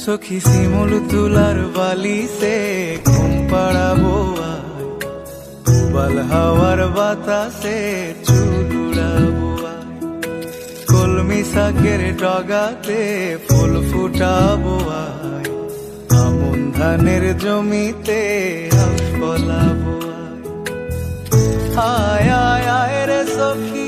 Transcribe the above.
সখী শিমুল তুলার বালি সে ঘুম পাড়াবো বাল হাওয়ার বাতাসে চুল উড়াবো কলমি শাকের ডগাতে ফুল ফুটাবো আমন ধানের জমিতে ফলাবো আয় আয় আয় রে সখী